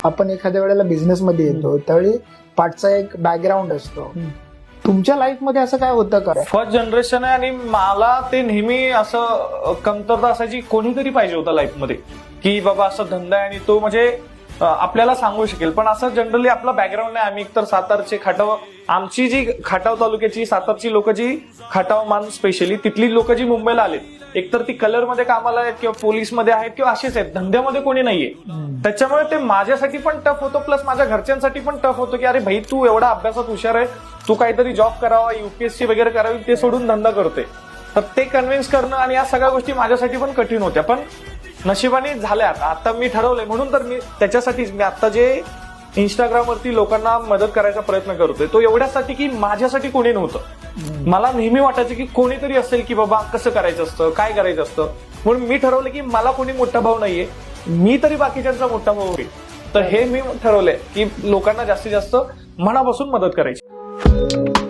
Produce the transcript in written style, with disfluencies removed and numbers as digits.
आपण एखाद्या वेळेला बिझनेस मध्ये येतो त्यावेळी पाठचा एक बॅकग्राऊंड असतो. तुमच्या लाईफ मध्ये असं काय होतं का? फर्स्ट जनरेशन आहे आणि मला ते नेहमी असं कमतरता असायची, कोणीतरी पाहिजे होतं लाईफमध्ये की बाबा असं धंदा आहे आणि तो म्हणजे आपल्याला सांगू शकेल. पण असं जनरली आपला बॅकग्राऊंड नाही. आम्ही एकतर सातारचे खटाव, आमची जी खटाव तालुक्याची सातारची लोक जी खटाव मान स्पेशली तिथली लोक जी मुंबईला आलेत, एकतर ती कलरमध्ये कामाला आहेत किंवा पोलीसमध्ये आहेत किंवा असेच आहेत, धंद्यामध्ये कोणी नाहीये. त्याच्यामुळे ते माझ्यासाठी पण टफ होतं, प्लस माझ्या घरच्यांसाठी पण टफ होतं की अरे भाई तू एवढा अभ्यासात हुशार आहे, तू काहीतरी जॉब करावा, युपीएससी वगैरे करावी, ते सोडून धंदा करते. तर ते कन्व्हिन्स करणं आणि या सगळ्या गोष्टी माझ्यासाठी पण कठीण होत्या. पण नशिबाने झाल्या. आता मी ठरवलंय म्हणून तर मी त्याच्यासाठीच मी आता जे इंस्टाग्रामवरती लोकांना मदत करायचा प्रयत्न करतोय तो एवढ्यासाठी की माझ्यासाठी कोणी नव्हतं. मला नेहमी वाटायचं की कोणीतरी असेल की बाबा कसं करायचं असतं, काय करायचं असतं. म्हणून मी ठरवलं की मला कोणी मोठा भाऊ नाहीये, मी तरी बाकीच्यांचा मोठा भाऊ होईल. तर हे मी ठरवलंय की लोकांना जास्तीत जास्त मनापासून मदत करायची.